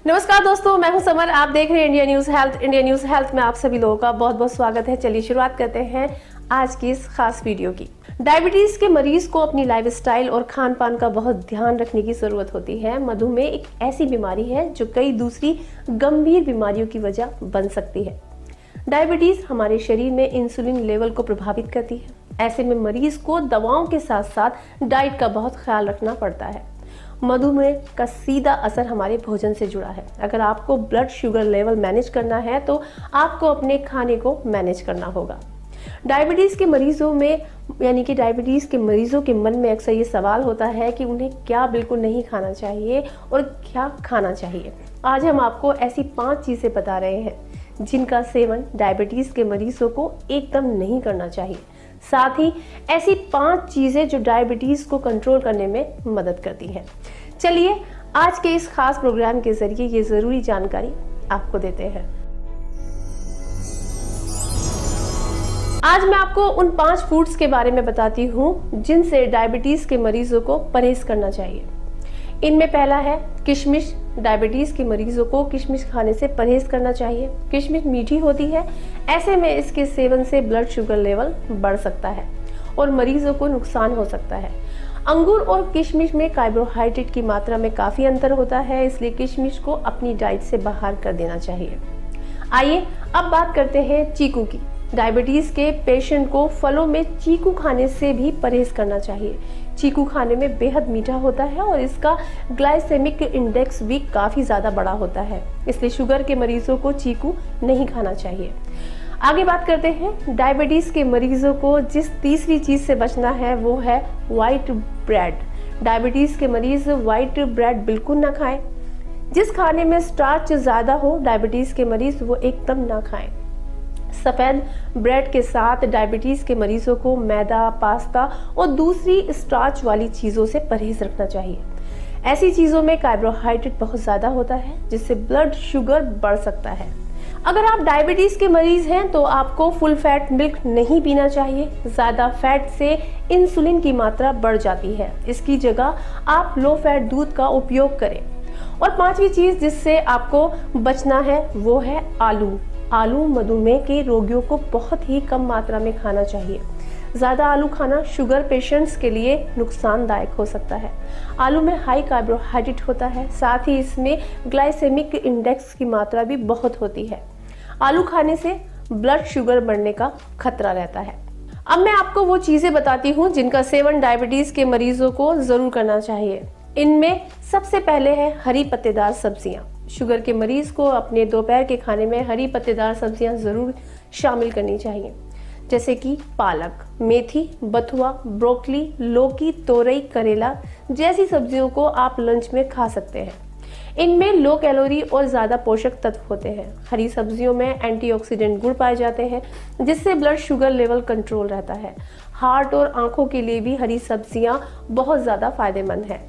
नमस्कार दोस्तों, मैं हूं समर। आप देख रहे हैं India news health. India news health में आप सभी लोगों का बहुत बहुत स्वागत है। चलिए शुरुआत करते हैं आज की इस खास वीडियो की। डायबिटीज के मरीज को अपनी लाइफस्टाइल और खान पान का बहुत ध्यान रखने की जरूरत होती है। मधुमेह एक ऐसी बीमारी है जो कई दूसरी गंभीर बीमारियों की वजह बन सकती है। डायबिटीज हमारे शरीर में इंसुलिन लेवल को प्रभावित करती है। ऐसे में मरीज को दवाओं के साथ साथ डाइट का बहुत ख्याल रखना पड़ता है। मधुमेह का सीधा असर हमारे भोजन से जुड़ा है। अगर आपको ब्लड शुगर लेवल मैनेज करना है तो आपको अपने खाने को मैनेज करना होगा। डायबिटीज के मरीजों में डायबिटीज के मरीजों के मन में अक्सर ये सवाल होता है कि उन्हें क्या बिल्कुल नहीं खाना चाहिए और क्या खाना चाहिए। आज हम आपको ऐसी 5 चीजें बता रहे हैं जिनका सेवन डायबिटीज के मरीजों को एकदम नहीं करना चाहिए। साथ ही ऐसी 5 चीजें जो डायबिटीज को कंट्रोल करने में मदद करती हैं। चलिए आज के इस खास प्रोग्राम के जरिए ये जरूरी जानकारी आपको देते हैं। आज मैं आपको उन 5 फूड्स के बारे में बताती हूँ जिनसे डायबिटीज के मरीजों को परहेज करना चाहिए। इनमें पहला है किशमिश। डायबिटीज के मरीजों को किशमिश खाने से परहेज करना चाहिए। किशमिश मीठी होती है, ऐसे में इसके सेवन से ब्लड शुगर लेवल बढ़ सकता है और मरीजों को नुकसान हो सकता है। अंगूर और किशमिश में कार्बोहाइड्रेट की मात्रा में काफी अंतर होता है, इसलिए किशमिश को अपनी डाइट से बाहर कर देना चाहिए। आइए अब बात करते हैं चीकू की। डायबिटीज के पेशेंट को फलों में चीकू खाने से भी परहेज करना चाहिए। चीकू खाने में बेहद मीठा होता है और इसका ग्लाइसेमिक इंडेक्स भी काफी ज्यादा बड़ा होता है, इसलिए शुगर के मरीजों को चीकू नहीं खाना चाहिए। आगे बात करते हैं डायबिटीज के मरीजों को जिस तीसरी चीज से बचना है वो है व्हाइट ब्रेड। डायबिटीज के मरीज व्हाइट ब्रेड बिल्कुल ना खाएं। जिस खाने में स्टार्च ज्यादा हो डायबिटीज के मरीज वो एकदम ना खाएं। सफेद ब्रेड के साथ डायबिटीज के मरीजों को मैदा, पास्ता और दूसरी स्टार्च वाली चीजों से परहेज रखना चाहिए। ऐसी चीजों में कार्बोहाइड्रेट बहुत ज्यादा होता है जिससे ब्लड शुगर बढ़ सकता है। अगर आप डायबिटीज के मरीज हैं तो आपको फुल फैट मिल्क नहीं पीना चाहिए। ज्यादा फैट से इंसुलिन की मात्रा बढ़ जाती है। इसकी जगह आप लो फैट दूध का उपयोग करें। और 5वीं चीज जिससे आपको बचना है वो है आलू। आलू मधुमेह के रोगियों को बहुत ही कम मात्रा में खाना चाहिए। ज्यादा आलू खाना शुगर पेशेंट्स के लिए नुकसानदायक हो सकता है। आलू में हाई कार्बोहाइड्रेट होता है, साथ ही इसमें ग्लाइसेमिक इंडेक्स की मात्रा भी बहुत होती है। आलू खाने से ब्लड शुगर बढ़ने का खतरा रहता है। अब मैं आपको वो चीजें बताती हूँ जिनका सेवन डायबिटीज के मरीजों को जरूर करना चाहिए। इनमें सबसे पहले है हरी पत्तेदार सब्जियां। शुगर के मरीज को अपने दोपहर के खाने में हरी पत्तेदार सब्जियां जरूर शामिल करनी चाहिए, जैसे कि पालक, मेथी, बथुआ, ब्रोकली, लौकी, तोरई, करेला जैसी सब्जियों को आप लंच में खा सकते हैं। इनमें लो कैलोरी और ज्यादा पोषक तत्व होते हैं। हरी सब्जियों में एंटीऑक्सीडेंट गुण पाए जाते हैं जिससे ब्लड शुगर लेवल कंट्रोल रहता है। हार्ट और आंखों के लिए भी हरी सब्जियां बहुत ज्यादा फायदेमंद है।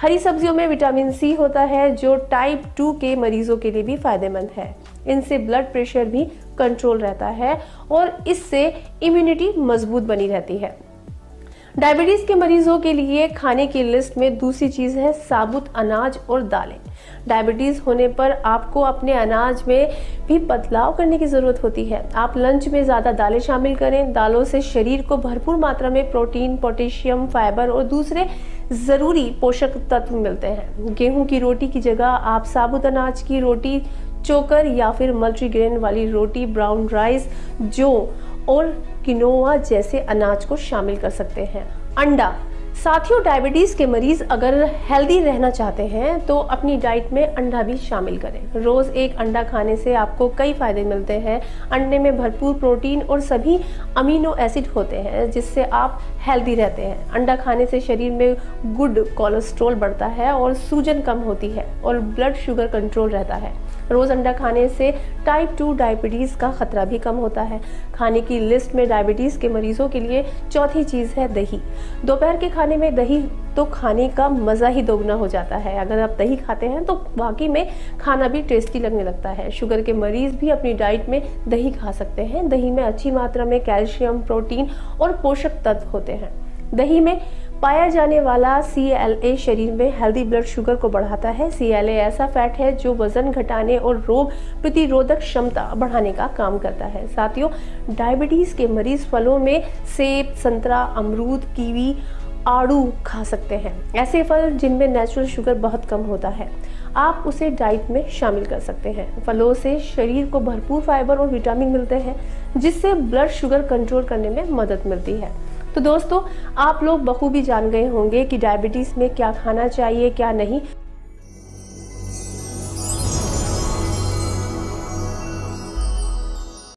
हरी सब्जियों में विटामिन सी होता है जो टाइप 2 के मरीजों के लिए भी फायदेमंद है। इनसे ब्लड प्रेशर भी कंट्रोल रहता है और इससे इम्यूनिटी मजबूत बनी रहती है। डायबिटीज के मरीजों के लिए खाने की लिस्ट में दूसरी चीज है साबुत अनाज और दालें। डायबिटीज होने पर आपको अपने अनाज में भी बदलाव करने की जरूरत होती है। आप लंच में ज्यादा दालें शामिल करें। दालों से शरीर को भरपूर मात्रा में प्रोटीन, पोटेशियम, फाइबर और दूसरे जरूरी पोषक तत्व मिलते हैं। गेहूं की रोटी की जगह आप साबुत अनाज की रोटी, चोकर या फिर मल्टीग्रेन वाली रोटी, ब्राउन राइस, जौ और किनोआ जैसे अनाज को शामिल कर सकते हैं। अंडा। साथियों, डायबिटीज के मरीज अगर हेल्दी रहना चाहते हैं तो अपनी डाइट में अंडा भी शामिल करें। रोज एक अंडा खाने से आपको कई फायदे मिलते हैं। अंडे में भरपूर प्रोटीन और सभी अमीनो एसिड होते हैं जिससे आप हेल्दी रहते हैं। अंडा खाने से शरीर में गुड कोलेस्ट्रॉल बढ़ता है और सूजन कम होती है और ब्लड शुगर कंट्रोल रहता है। रोज अंडा खाने से टाइप 2 डायबिटीज का खतरा भी कम होता है। खाने की लिस्ट में डायबिटीज के मरीजों के लिए चौथी चीज है दही। दोपहर के खाने में दही तो खाने का मजा ही दोगुना हो जाता है। अगर आप दही खाते हैं तो वाकई में खाना भी टेस्टी लगने लगता है। शुगर के मरीज भी अपनी डाइट में दही खा सकते हैं। दही में अच्छी मात्रा में कैल्शियम, प्रोटीन और पोषक तत्व होते हैं। दही में पाया जाने वाला CLA शरीर में हेल्दी ब्लड शुगर को बढ़ाता है। CLA ऐसा फैट है जो वजन घटाने और रोग प्रतिरोधक क्षमता बढ़ाने का काम करता है। साथियों, डायबिटीज के मरीज फलों में सेब, संतरा, अमरूद, कीवी, आड़ू खा सकते हैं। ऐसे फल जिनमें नेचुरल शुगर बहुत कम होता है, आप उसे डाइट में शामिल कर सकते हैं। फलों से शरीर को भरपूर फाइबर और विटामिन मिलते हैं, जिससे ब्लड शुगर कंट्रोल करने में मदद मिलती है। तो दोस्तों, आप लोग बखूबी जान गए होंगे कि डायबिटीज में क्या खाना चाहिए, क्या नहीं।